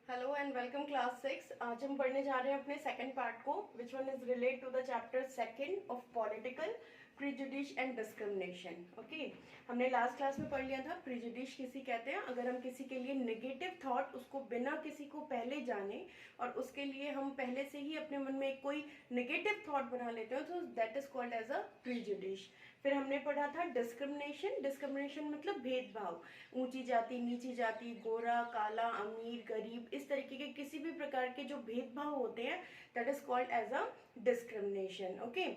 Hello and welcome class 6। आज हम पढ़ने जा रहे हैं अपने सेकंड पार्ट को, which one is relate to the chapter second of political prejudice and discrimination. Okay, हमने लास्ट क्लास में पढ़ लिया था प्रीजुडिश किसी कहते हैं अगर हम किसी के लिए नेगेटिव थॉट उसको बिना किसी को पहले जाने और उसके लिए हम पहले से ही अपने मन में कोई नेगेटिव थॉट बना लेते हैं तो that is called as a prejudice. फिर हमने पढ़ा था डिस्क्रिमिनेशन। डिस्क्रिमिनेशन मतलब भेदभाव, ऊंची जाति, नीची जाति, गोरा, काला, अमीर, गरीब, इस तरीके के किसी भी प्रकार के जो भेदभाव होते हैं that is called as a discrimination. Okay,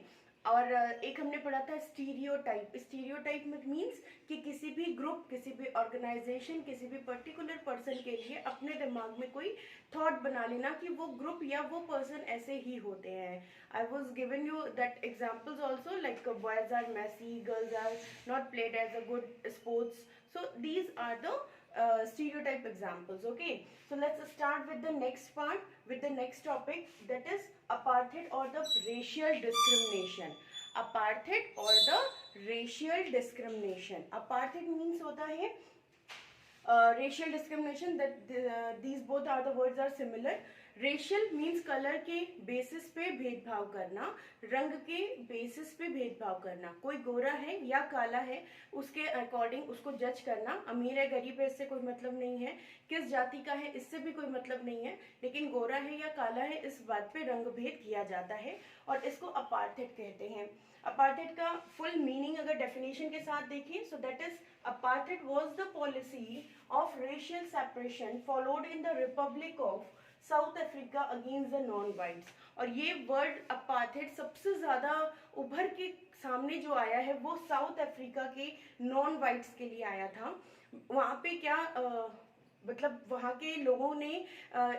और एक हमने पढ़ा था स्टीरियोटाइप। स्टीरियोटाइप मीन्स कि किसी भी ग्रुप, किसी भी ऑर्गेनाइजेशन, किसी भी पर्टिकुलर पर्सन के लिए अपने दिमाग में कोई थॉट बना लेना कि वो ग्रुप या वो पर्सन ऐसे ही होते हैं। I was given you that examples also, like boys are messy, girls are not played as a good sports. So these are the stereotype examples. Okay, so let's start with the next part, with the next topic, that is apartheid or the racial discrimination. Apartheid or the racial discrimination. Apartheid means होता है racial discrimination, that these both are the words are similar. Racial means colour के basis पे भेदभाव करना, रंग के basis पे भेदभाव करना। कोई गोरा है या काला है उसके अकॉर्डिंग उसको जज करना। अमीर है गरीब है इससे कोई मतलब नहीं है, किस जाति का है इससे भी कोई मतलब नहीं है, लेकिन गोरा है या काला है इस बात पे रंग भेद किया जाता है और इसको अपार्थेड कहते हैं। अपार्थेड का फुल मीनिंग अगर डेफिनेशन के साथ देखें so that is apartheid was the policy of racial separation followed in the republic of South Africa against the non whites. और ये वर्ड अपार्थेड सबसे ज्यादा उभर के सामने जो आया है वो साउथ अफ्रीका के नॉन वाइट्स के लिए आया था। वहाँ पे क्या मतलब वहाँ के लोगों ने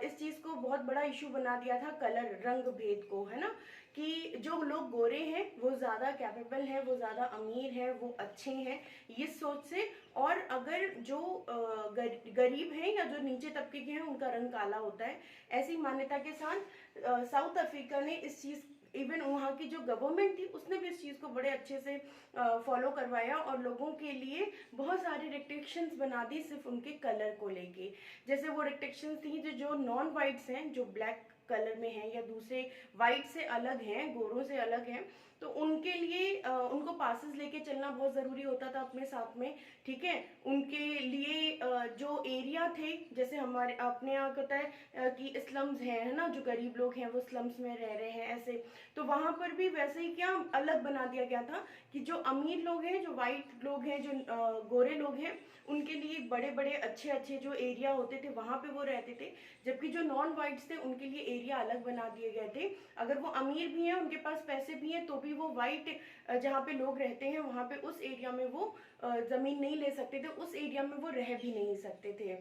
इस चीज को बहुत बड़ा इशू बना दिया था, कलर, रंग भेद को, है ना, कि जो लोग गोरे हैं वो ज्यादा कैपेबल हैं, वो ज्यादा अमीर हैं, वो अच्छे हैं, ये सोच से। और अगर जो गरीब हैं या जो नीचे तबके के हैं उनका रंग काला होता है, ऐसी मान्यता के साथ साउथ अफ्रीका ने इस चीज, इवन वहाँ की जो गवर्नमेंट थी उसने भी इस चीज़ को बड़े अच्छे से फॉलो करवाया और लोगों के लिए बहुत सारी रिस्ट्रिक्शंस बना दी सिर्फ उनके कलर को लेके। जैसे वो रिस्ट्रिक्शंस थी जो नॉन वाइट्स हैं, जो ब्लैक कलर में हैं या दूसरे वाइट से अलग हैं, गोरों से अलग हैं, तो उनके लिए उनको पासेस लेके चलना बहुत ज़रूरी होता था अपने साथ में। ठीक है, उनके लिए जो एरिया थे, जैसे हमारे अपने यहाँ कहता है कि स्लम्स हैं, है ना, जो गरीब लोग हैं वो स्लम्स में रह रहे हैं ऐसे, तो वहाँ पर भी वैसे ही क्या अलग बना दिया गया था कि जो अमीर लोग हैं, जो वाइट लोग हैं, जो गोरे लोग हैं, उनके लिए बड़े बड़े अच्छे अच्छे जो एरिया होते थे वहाँ पे वो रहते थे, जबकि जो नॉन वाइट्स थे उनके लिए एरिया अलग बना दिए गए थे। अगर वो अमीर भी हैं, उनके पास पैसे भी हैं, तो भी वो वाइट जहाँ पे लोग रहते हैं वहाँ पे उस एरिया में वो जमीन नहीं ले सकते थे, उस एरिया में वो रह भी नहीं सकते थे।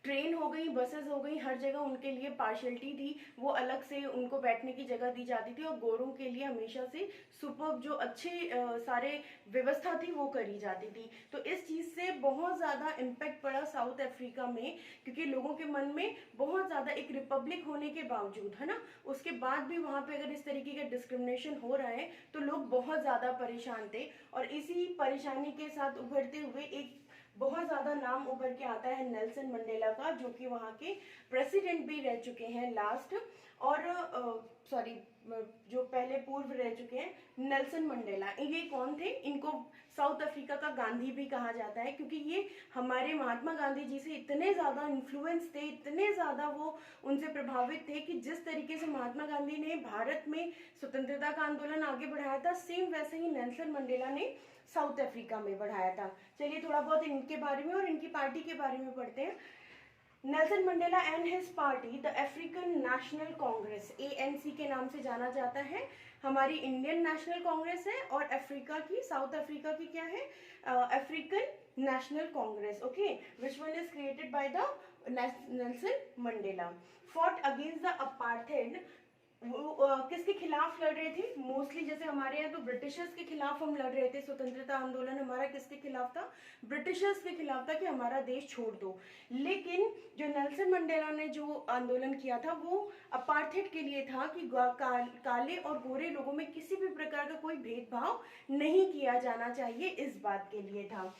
ट्रेन हो गई, बसेस हो गई, हर जगह उनके लिए पार्शलिटी थी, वो अलग से उनको बैठने की जगह दी जाती थी और गोरों के लिए हमेशा से सुपर जो अच्छे सारे व्यवस्था थी वो करी जाती थी। तो इस चीज़ से बहुत ज़्यादा इम्पैक्ट पड़ा साउथ अफ्रीका में, क्योंकि लोगों के मन में बहुत ज़्यादा, एक रिपब्लिक होने के बावजूद, है ना, उसके बाद भी वहाँ पे अगर इस तरीके का डिस्क्रिमिनेशन हो रहा है तो लोग बहुत ज़्यादा परेशान थे। और इसी परेशानी के साथ उभरते हुए एक बहुत ज्यादा नाम उभर के आता है नेल्सन मंडेला का, जो कि वहाँ के प्रेसिडेंट भी रह चुके हैं लास्ट, और सॉरी जो पहले पूर्व रह चुके हैं, नेल्सन मंडेला। ये कौन थे? इनको साउथ अफ्रीका का गांधी भी कहा जाता है, क्योंकि ये हमारे महात्मा गांधी जी से इतने ज़्यादा इन्फ्लुएंस थे, इतने ज़्यादा वो उनसे प्रभावित थे कि जिस तरीके से महात्मा गांधी ने भारत में स्वतंत्रता का आंदोलन आगे बढ़ाया था, सेम वैसे ही नेल्सन मंडेला ने साउथ अफ्रीका में बढ़ाया था। चलिए थोड़ा बहुत इनके बारे में और इनकी पार्टी के बारे में पढ़ते हैं। Nelson Mandela and his party the African national Congress, ANC के नाम से जाना जाता है। हमारी इंडियन नेशनल कांग्रेस है और अफ्रीका की, साउथ अफ्रीका की क्या है? African national Congress. Okay, which one is created by the Nelson Mandela. Fought against the apartheid, वो किसके खिलाफ लड़ रहे थे? मोस्टली जैसे हमारे यहाँ तो ब्रिटिशर्स के खिलाफ हम लड़ रहे थे। स्वतंत्रता आंदोलन हमारा किसके खिलाफ था? ब्रिटिशर्स के खिलाफ था कि हमारा देश छोड़ दो। लेकिन जो नेल्सन मंडेला ने जो आंदोलन किया था वो अपार्थेड के लिए था कि काले और गोरे लोगों में किसी भी प्रकार का कोई भेदभाव नहीं किया जाना चाहिए, इस बात के लिए था।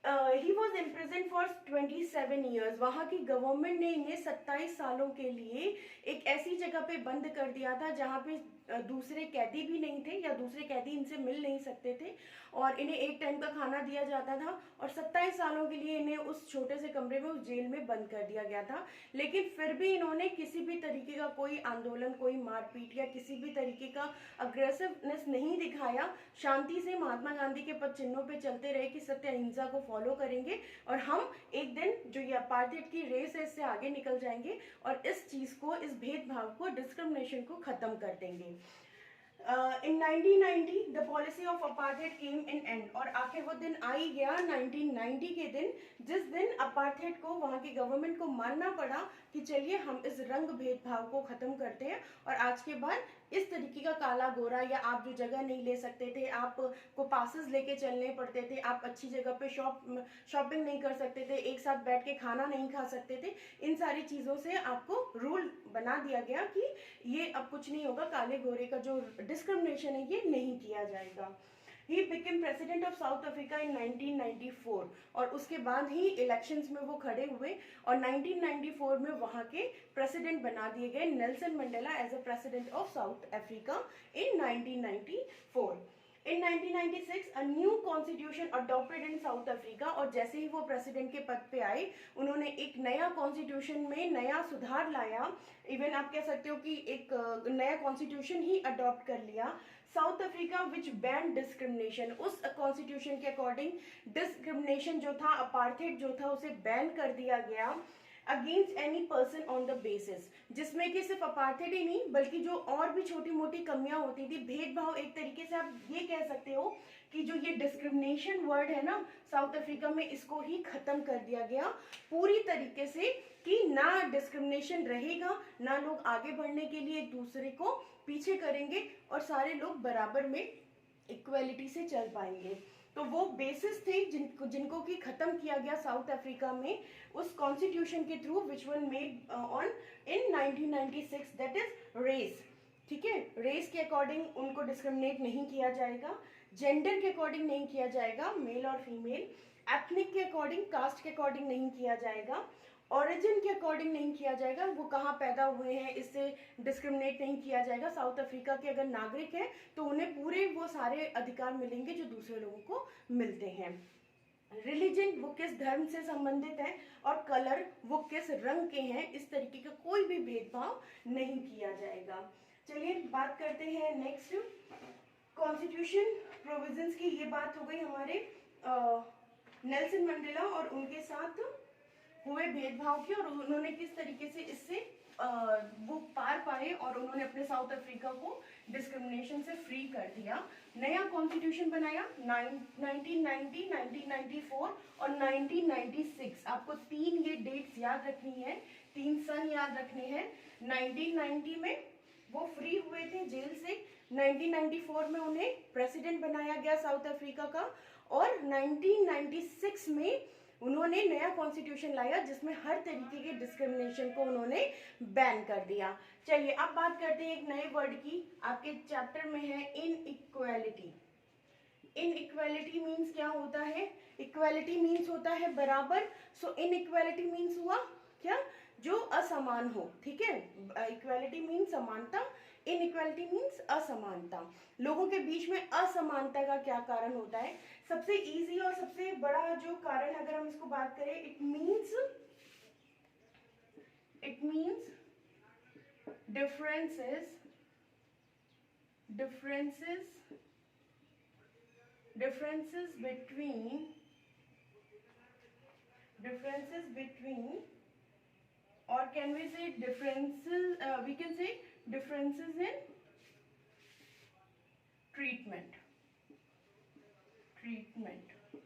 He was imprison for 27 years. वहाँ की गवर्नमेंट ने इन्हें 27 सालों के लिए एक ऐसी जगह पे बंद कर दिया था जहाँ पे दूसरे कैदी भी नहीं थे या दूसरे कैदी इनसे मिल नहीं सकते थे, और इन्हें एक टाइम का खाना दिया जाता था, और 27 सालों के लिए इन्हें उस छोटे से कमरे में उस जेल में बंद कर दिया गया था। लेकिन फिर भी इन्होंने किसी भी तरीके का कोई आंदोलन, कोई मारपीट या किसी भी तरीके का अग्रेसिवनेस नहीं दिखाया। शांति से महात्मा गांधी के पद चिन्हों पे चलते रहे कि सत्य अहिंसा को फॉलो करेंगे और हम एक दिन जो ये अपार्थाइड की रेस है इससे आगे निकल जाएंगे और इस चीज को, इस भेदभाव को, डिस्क्रिमिनेशन को खत्म कर देंगे। In 1990 the policy of apartheid came in end, और आखिर वो दिन आ ही गया 1990 के दिन, जिस दिन अपार्थाइड को वहाँ की गवर्नमेंट को मानना पड़ा कि चलिए हम इस रंग भेदभाव को खत्म करते हैं और आज के बाद इस तरीके का काला गोरा, या आप जो जगह नहीं ले सकते थे, आपको पासेस लेके चलने पड़ते थे, आप अच्छी जगह पे शॉपिंग नहीं कर सकते थे, एक साथ बैठ के खाना नहीं खा सकते थे, इन सारी चीज़ों से आपको रूल बना दिया गया कि ये अब कुछ नहीं होगा, काले गोरे का जो डिस्क्रिमिनेशन है ये नहीं किया जाएगा। He became president of South Africa in 1994, और उसके बाद ही इलेक्शंस में वो खड़े हुए और 1994 में वहाँ के प्रेसिडेंट बना दिए गए Nelson Mandela as a president of South Africa in 1994। In 1996 a new constitution adopted in South Africa, और जैसे ही वो प्रेसिडेंट के पद पे आए उन्होंने एक नया कॉन्स्टिट्यूशन में नया सुधार लाया। इवन आप कह सकते हो कि एक नया कॉन्स्टिट्यूशन ही अडॉप्ट कर लिया। साउथ अफ्रीका विच बैन डिस्क्रिमिनेशन, उस कॉन्स्टिट्यूशन के अकॉर्डिंग डिस्क्रिमिनेशन जो था, अपार्थाइड जो था, उसे बैन कर दिया गया against any person on the basis, जिसमें कि सिर्फ अपार्थाइड ही नहीं बल्कि जो और भी छोटी मोटी कमियां होती थी, भेदभाव, एक तरीके से आप ये कह सकते हो कि जो ये डिस्क्रिमिनेशन वर्ड है ना साउथ अफ्रीका में, इसको ही खत्म कर दिया गया पूरी तरीके से कि ना डिस्क्रिमिनेशन रहेगा, ना लोग आगे बढ़ने के लिए एक दूसरे को पीछे करेंगे और सारे लोग बराबर में इक्वलिटी से चल पाएंगे। तो वो बेसिस थे जिनको कि खत्म किया गया साउथ अफ्रीका में उस कॉन्स्टिट्यूशन के through which one made on in 1996, that is race. ठीक है, रेस के अकॉर्डिंग उनको डिस्क्रिमिनेट नहीं किया जाएगा, जेंडर के अकॉर्डिंग नहीं किया जाएगा, मेल और फीमेल, एथनिक के अकॉर्डिंग, कास्ट के अकॉर्डिंग नहीं किया जाएगा, ओरिजिन के अकॉर्डिंग नहीं किया जाएगा, वो कहाँ पैदा हुए हैं इससे डिस्क्रिमिनेट नहीं किया जाएगा। साउथ अफ्रीका के अगर नागरिक हैं तो उन्हें पूरे वो सारे अधिकार मिलेंगे जो दूसरे लोगों को मिलते हैं। रिलीजन, वो किस धर्म से संबंधित है, और कलर, वो किस रंग के हैं, इस तरीके का कोई भी भेदभाव नहीं किया जाएगा। चलिए बात करते हैं नेक्स्ट कॉन्स्टिट्यूशन प्रोविजंस की। ये बात हो गई हमारे नेल्सन मंडेला और उनके साथ हुए भेदभाव की, और उन्होंने किस तरीके से इससे वो पार पाए और उन्होंने अपने साउथ अफ्रीका को डिस्क्रिमिनेशन से फ्री कर दिया। नया कॉन्स्टिट्यूशन बनाया 1990, 1994 और 1996। आपको तीन ये डेट्स याद रखनी है, तीन सन याद रखने हैं। 1990 में वो फ्री हुए थे जेल से, 1994 में उन्हें प्रेसिडेंट बनाया गया साउथ अफ्रीका का, और 1996 में उन्होंने नया कॉन्स्टिट्यूशन लाया जिसमें हर तरीके के डिस्क्रिमिनेशन को उन्होंने बैन कर दिया। चलिए अब बात करते हैं एक नए वर्ड की, आपके चैप्टर में है इनइक्वालिटी। इनइक्वालिटी मीन्स क्या होता है? इक्वालिटी मीन्स होता है बराबर, सो इनइक्वालिटी मीन्स हुआ क्या? जो असमान हो। ठीक है, इक्वालिटी मीन्स समानता, इनइक्वालिटी मीन्स असमानता। लोगों के बीच में असमानता का क्या कारण होता है? सबसे इजी और सबसे बड़ा जो कारण अगर हम इसको बात करें, it means differences between, or can we say differences, we can say differences in treatment.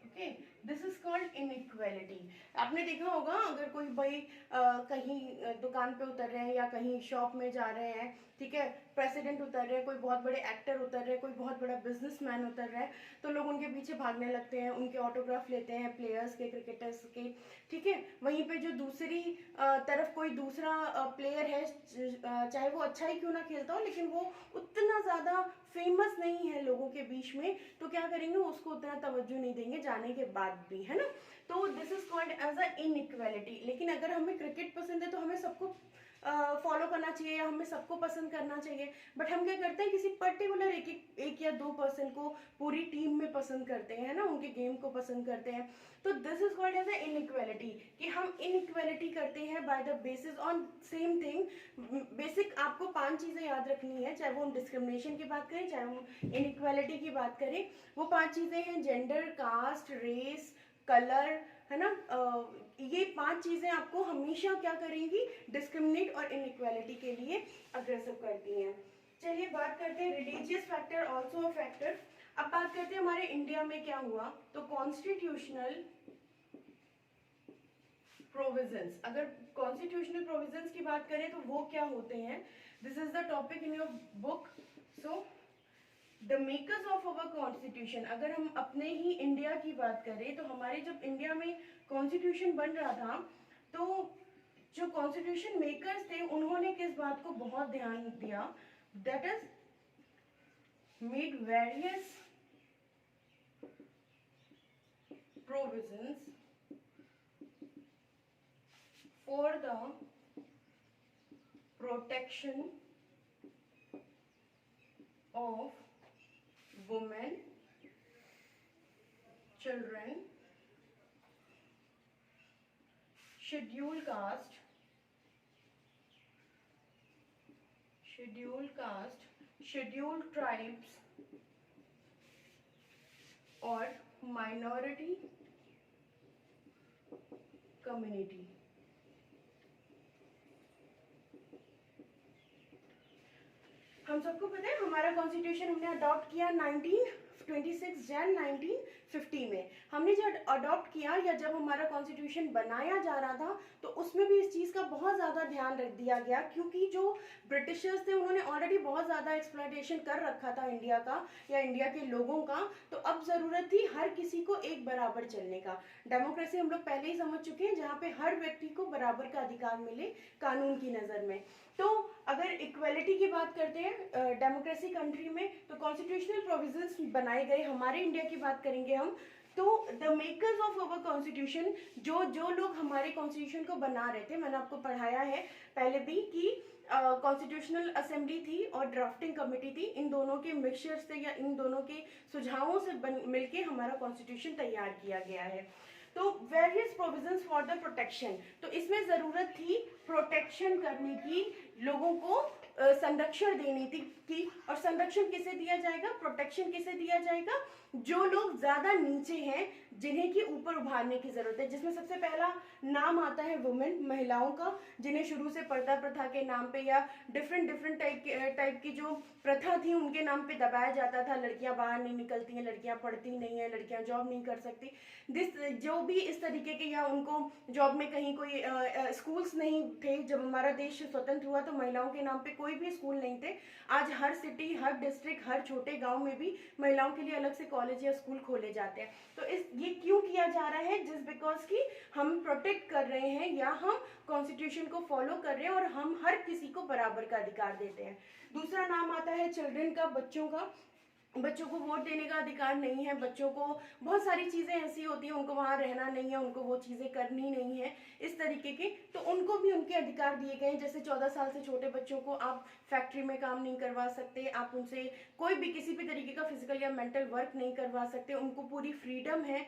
Okay, this is called inequality. आपने देखा होगा अगर कोई भाई कहीं दुकान पे उतर रहे हैं या कहीं शॉप में जा रहे हैं, ठीक है, प्रेसिडेंट उतर रहे हैं, कोई बहुत बड़े एक्टर उतर रहे हैं, कोई बहुत बड़ा बिजनेसमैन उतर रहा है, तो लोग उनके पीछे भागने लगते हैं, उनके ऑटोग्राफ लेते हैं, प्लेयर्स के, क्रिकेटर्स के। ठीक है, वहीं पे जो दूसरी तरफ कोई दूसरा प्लेयर है, चाहे वो अच्छा ही क्यों ना खेलता हो, लेकिन वो उतना ज़्यादा फेमस नहीं है लोगों के बीच में, तो क्या करेंगे, उसको उतना तवज्जो नहीं देंगे जाने के बाद भी, है ना। तो this is called as a inequality. लेकिन अगर हमें क्रिकेट पसंद है तो हमें सबको फॉलो करना चाहिए या हमें सबको पसंद करना चाहिए, बट हम क्या करते हैं, किसी पर्टिकुलर एक या दो पर्सन को पूरी टीम में पसंद करते हैं, ना, उनके गेम को पसंद करते हैं। तो this is called as a inequality, कि हम इनइक्वालिटी करते हैं by the basis on same thing. Basic आपको 5 चीजें याद रखनी है, चाहे वो हम डिस्क्रिमिनेशन की बात करें, चाहे हम इनइक्वालिटी की बात करें। वो 5 चीजें हैं, जेंडर, कास्ट, रेस, कलर, है ना। ये 5 चीजें आपको हमेशा क्या करेंगी, डिस्क्रिमिनेट और इनइक्वालिटी के लिए अग्रेसिव करती हैं। चलिए बात करते हैं religious factor also a factor. अब बात करते हैं हमारे इंडिया में क्या हुआ, तो कॉन्स्टिट्यूशनल प्रोविजंस, अगर कॉन्स्टिट्यूशनल प्रोविजंस की बात करें तो वो क्या होते हैं, this is the topic in your book. So the makers of our constitution, अगर हम अपने ही इंडिया की बात करें तो हमारे जब इंडिया में कॉन्स्टिट्यूशन बन रहा था, तो जो कॉन्स्टिट्यूशन मेकर्स थे उन्होंने किस बात को बहुत ध्यान दिया, that is made various provisions for the protection of women, children, scheduled caste, scheduled tribes और minority community। हम सबको पता है हमारा कॉन्स्टिट्यूशन हमने अडॉप्ट किया 26 जन 1950 में। हमने जब अडॉप्ट किया या जब हमारा कॉन्स्टिट्यूशन बनाया जा रहा था, तो उसमें भी इस चीज़ का बहुत ज़्यादा ध्यान रख दिया गया, क्योंकि जो ब्रिटिशर्स थे उन्होंने ऑलरेडी बहुत ज़्यादा एक्सप्लॉयटेशन कर रखा था इंडिया का या इंडिया के लोगों का। तो अब ज़रूरत थी हर किसी को एक बराबर चलने का। डेमोक्रेसी हम लोग पहले ही समझ चुके हैं, जहाँ पे हर व्यक्ति को बराबर का अधिकार मिले कानून की नज़र में। तो अगर इक्वलिटी की बात करते हैं डेमोक्रेसी कंट्री में, तो कॉन्स्टिट्यूशनल प्रोविजंस बनाए गए। हमारे इंडिया की बात करेंगे हम, तो the makers of our constitution, जो लोग हमारे कॉन्स्टिट्यूशन को बना रहे थे, मैंने आपको पढ़ाया है पहले भी कि कॉन्स्टिट्यूशनल असेंबली थी और ड्राफ्टिंग कमेटी थी, इन दोनों के मिक्सचर से या इन दोनों के सुझावों से मिलके हमारा कॉन्स्टिट्यूशन तैयार किया गया है। तो various provisions for the protection, तो इसमें जरूरत थी प्रोटेक्शन करने की, लोगों को संरक्षण देनी थी की। और संरक्षण किसे दिया जाएगा, प्रोटेक्शन किसे दिया जाएगा, जो लोग ज्यादा नीचे हैं, जिन्हें की ऊपर उभारने की जरूरत है, जिसमें सबसे पहला नाम आता है वुमेन, महिलाओं का, जिन्हें शुरू से पर्दा प्रथा के नाम पे या डिफरेंट टाइप की जो प्रथा थी उनके नाम पे दबाया जाता था। लड़कियां बाहर नहीं निकलती हैं, लड़कियां पढ़ती नहीं है, लड़कियां जॉब नहीं कर सकती, जो भी इस तरीके के, या उनको जॉब में कहीं कोई स्कूल्स नहीं थे। जब हमारा देश स्वतंत्र हुआ तो महिलाओं के नाम पे कोई भी स्कूल नहीं थे। आज हर सिटी, हर डिस्ट्रिक्ट, हर छोटे गांव में भी महिलाओं के लिए अलग से कॉलेज या स्कूल खोले जाते हैं। तो ये क्यों किया जा रहा है, जस्ट बिकॉज कि हम प्रोटेक्ट कर रहे हैं या हम कॉन्स्टिट्यूशन को फॉलो कर रहे हैं और हम हर किसी को बराबर का अधिकार देते हैं। दूसरा नाम आता है चिल्ड्रन का, बच्चों का। बच्चों को वोट देने का अधिकार नहीं है, बच्चों को बहुत सारी चीज़ें ऐसी होती हैं, उनको वहाँ रहना नहीं है, उनको वो चीज़ें करनी नहीं है, इस तरीके के, तो उनको भी उनके अधिकार दिए गए हैं। जैसे 14 साल से छोटे बच्चों को आप फैक्ट्री में काम नहीं करवा सकते, आप उनसे कोई भी किसी भी तरीके का फिजिकल या मेंटल वर्क नहीं करवा सकते, उनको पूरी फ्रीडम है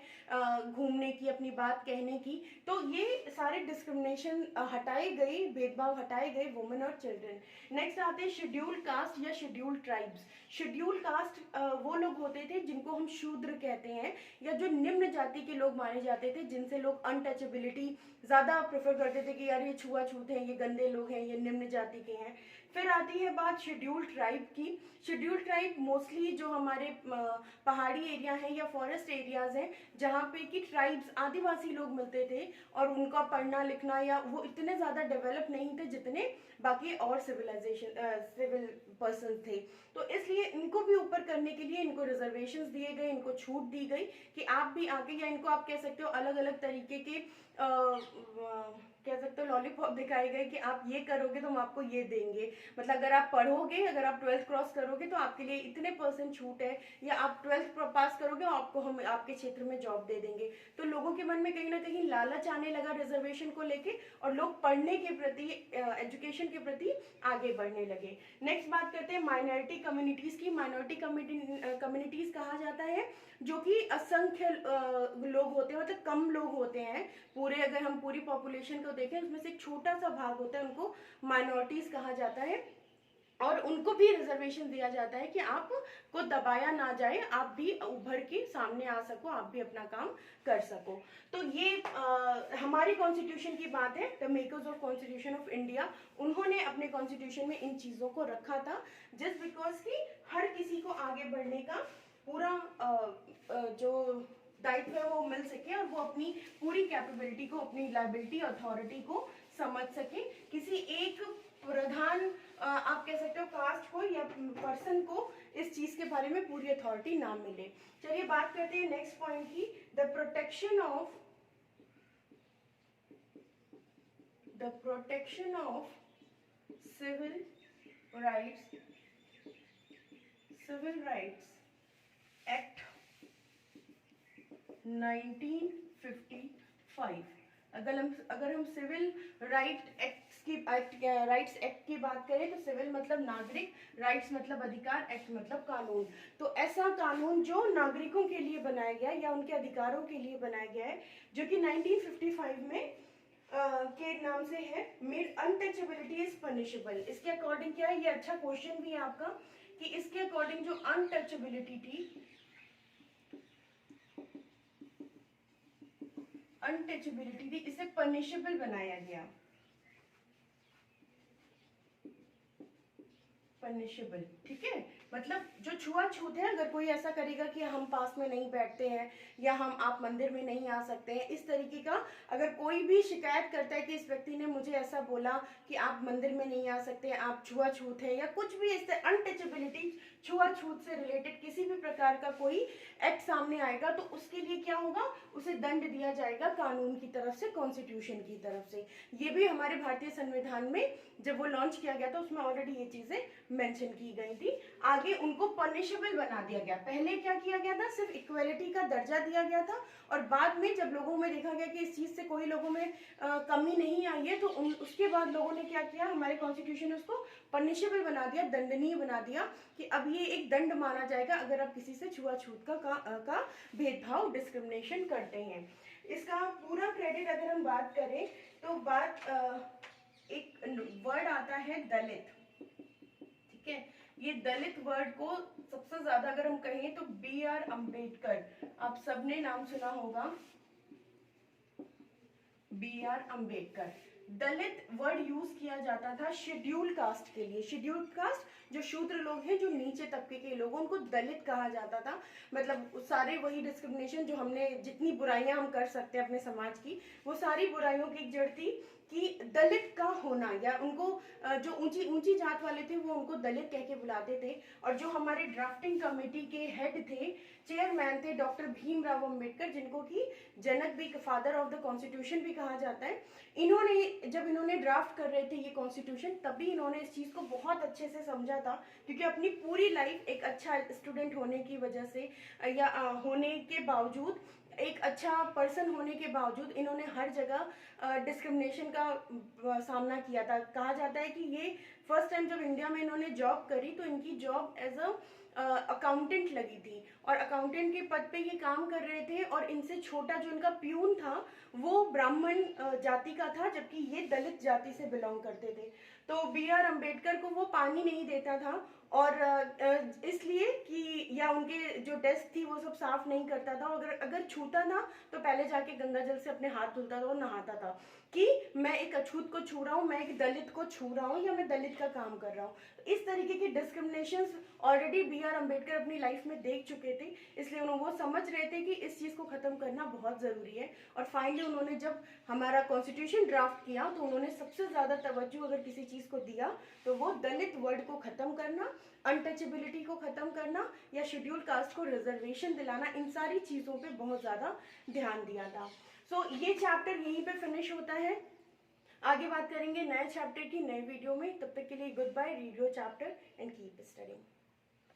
घूमने की, अपनी बात कहने की। तो ये सारे डिस्क्रिमिनेशन हटाए गए, भेदभाव हटाए गए वुमेन और चिल्ड्रन। नेक्स्ट आते हैं शेड्यूल्ड कास्ट या शेड्यूल्ड ट्राइब्स। शेड्यूल्ड कास्ट वो लोग होते थे जिनको हम शूद्र कहते हैं, या जो निम्न जाति के लोग माने जाते थे, जिनसे लोग अनटचेबिलिटी ज़्यादा प्रेफर करते थे कि यार ये छुआछूत हैं, ये गंदे लोग हैं, ये निम्न जाति के हैं। फिर आती है बात शेड्यूल्ड ट्राइब की। शेड्यूल्ड ट्राइब मोस्टली जो हमारे पहाड़ी एरिया हैं या फॉरेस्ट एरियाज हैं, जहाँ पे कि ट्राइब्स, आदिवासी लोग मिलते थे, और उनका पढ़ना लिखना या वो इतने ज़्यादा डेवलप नहीं थे जितने बाकी और सिविल पर्सन थे। तो इसलिए इनको भी ऊपर करने के लिए इनको रिजर्वेशंस दिए गए, इनको छूट दी गई कि आप भी आके, या इनको आप कह सकते हो अलग अलग तरीके के कह सकते हो लॉलीपॉप दिखाए गए कि आप ये करोगे तो हम आपको ये देंगे, मतलब अगर आप पढ़ोगे, अगर आप 12th क्रॉस करोगे तो आपके लिए इतने % छूट है, या आप 12th पास करोगे आपको हम आपके क्षेत्र में जॉब दे देंगे। तो लोगों के मन में कहीं ना कहीं लालच आने लगा रिजर्वेशन को लेके, और लोग पढ़ने के प्रति, एजुकेशन के प्रति आगे बढ़ने लगे। नेक्स्ट बात करते हैं माइनॉरिटी कम्युनिटीज की। माइनॉरिटी कम्युनिटीज कहा जाता है जो कि असंख्य लोग होते हैं, मतलब कम लोग होते हैं, पूरे अगर हम पूरी पॉपुलेशन को देखें उसमें से एक छोटा सा भाग होता है, उनको माइनॉरिटीज कहा जाता है। और उनको भी रिजर्वेशन दिया जाता है कि आप को दबाया ना जाए, आप भी उभर के सामने आ सको, आप भी अपना काम कर सको। तो ये हमारी कॉन्स्टिट्यूशन की बात है। The makers of constitution of India, उन्होंने अपने कॉन्स्टिट्यूशन में इन चीज़ों को रखा था, जस्ट बिकॉज कि हर किसी को आगे बढ़ने का पूरा जो दायित्व है वो मिल सके, और वो अपनी पूरी कैपेबिलिटी को, अपनी लायबिलिटी, अथॉरिटी को समझ सके। किसी एक प्रधान आप कह सकते हो कास्ट को या पर्सन को इस चीज के बारे में पूरी अथॉरिटी ना मिले। चलिए बात करते हैं नेक्स्ट पॉइंट की, the protection of civil rights act 1955। अगर हम सिविल राइट्स एक्ट की बात करें तो सिविल मतलब नागरिक, राइट्स मतलब अधिकार, एक्ट मतलब कानून। तो ऐसा कानून जो नागरिकों के लिए बनाया गया या उनके अधिकारों के लिए बनाया गया है, जो कि 1955 में के नाम से है, मेड अनटचेबिलिटी इज पनिशेबल। इसके अकॉर्डिंग क्या है, ये अच्छा क्वेश्चन भी है आपका, कि इसके अकॉर्डिंग जो अनटचेबिलिटी थी, इसे पनिशेबल बनाया गया। पनिशेबल, ठीक है, मतलब जो छुआछूत है, अगर कोई ऐसा करेगा कि हम पास में नहीं बैठते हैं या आप मंदिर में नहीं आ सकते हैं, इस तरीके का अगर कोई भी शिकायत करता है कि इस व्यक्ति ने मुझे ऐसा बोला कि आप मंदिर में नहीं आ सकते, आप छुआछूत है, या कुछ भी इस अनटचेबिलिटी, छुआछूत से रिलेटेड किसी भी प्रकार का कोई एक्ट सामने आएगा तो उसके लिए क्या होगा, उसे दंड दिया जाएगा कानून की तरफ से, कॉन्स्टिट्यूशन की तरफ से। ये भी हमारे भारतीय संविधान में जब वो लॉन्च किया गया था उसमें ऑलरेडी ये चीजें मेंशन की गई थी। आगे उनको पनिशेबल बना दिया गया। पहले क्या किया गया था, सिर्फ इक्वलिटी का दर्जा दिया गया था, और बाद में जब लोगों में देखा गया कि इस चीज से कोई लोगों में कमी नहीं आई है, तो उसके बाद लोगों ने क्या किया, हमारे कॉन्स्टिट्यूशन ने उसको पनिशेबल बना दिया, दंडनीय बना दिया, कि अब ये एक दंड माना जाएगा अगर आप किसी से छुआछूत का भेदभाव, डिस्क्रिमिनेशन करते हैं। इसका पूरा क्रेडिट अगर हम बात करें तो एक वर्ड आता है दलित, ठीक है, ये दलित वर्ड को सबसे ज्यादा अगर हम कहें तो B.R. अम्बेडकर, आप सबने नाम सुना होगा, B.R. अम्बेडकर। दलित वर्ड यूज किया जाता था शेड्यूल कास्ट के लिए। शेड्यूल कास्ट जो शूद्र लोग हैं, जो नीचे तबके के लोग, उनको दलित कहा जाता था। मतलब सारे वही डिस्क्रिमिनेशन जो हमने, जितनी बुराइयां हम कर सकते हैं अपने समाज की, वो सारी बुराइयों की एक जड़ थी कि दलित का होना, या उनको जो ऊंची जात वाले थे वो उनको दलित कह के बुलाते थे। और जो हमारे ड्राफ्टिंग कमेटी के हेड थे, चेयरमैन थे डॉक्टर भीमराव अंबेडकर, जिनको कि जनक भी, फादर ऑफ द कॉन्स्टिट्यूशन भी कहा जाता है। जब इन्होंने ड्राफ्ट कर रहे थे ये कॉन्स्टिट्यूशन, तभी इन्होंने इस चीज को बहुत अच्छे से समझा था, क्योंकि अपनी पूरी लाइफ एक अच्छा स्टूडेंट होने की वजह से या होने के बावजूद, एक अच्छा पर्सन होने के बावजूद, इन्होंने हर जगह डिस्क्रिमिनेशन का सामना किया था। कहा जाता है कि ये फर्स्ट टाइम जब इंडिया में इन्होंने जॉब करी तो इनकी जॉब एज अकाउंटेंट लगी थी, और अकाउंटेंट के पद पे ये काम कर रहे थे, और इनसे छोटा जो इनका प्यून था वो ब्राह्मण जाति का था, जबकि ये दलित जाति से बिलोंग करते थे। तो B.R. अम्बेडकर को वो पानी नहीं देता था, और इसलिए कि, या उनके जो डेस्क थी वो सब साफ नहीं करता था, अगर छूता ना तो पहले जाके गंगा जल से अपने हाथ धुलता था और नहाता था, कि मैं एक अछूत को छू रहा हूँ, मैं एक दलित को छू रहा हूँ, या मैं दलित का काम कर रहा हूँ। इस तरीके की डिस्क्रिमिनेशन ऑलरेडी B.R. अम्बेडकर अपनी लाइफ में देख चुके थे, इसलिए वो समझ रहे थे कि इस चीज को खत्म करना बहुत जरूरी है। और फाइनली उन्होंने जब हमारा कॉन्स्टिट्यूशन ड्राफ्ट किया तो उन्होंने सबसे ज्यादा तवज्जो अगर किसी चीज को दिया तो वो दलित वर्ड को खत्म करना, अनटचेबिलिटी को खत्म करना, या शेड्यूल कास्ट को रिजर्वेशन दिलाना, इन सारी चीजों पे बहुत ज्यादा ध्यान दिया था। सो ये चैप्टर यहीं पे फिनिश होता है। आगे बात करेंगे नए चैप्टर की नए वीडियो में। तब तक के लिए good bye, read your chapter and keep studying.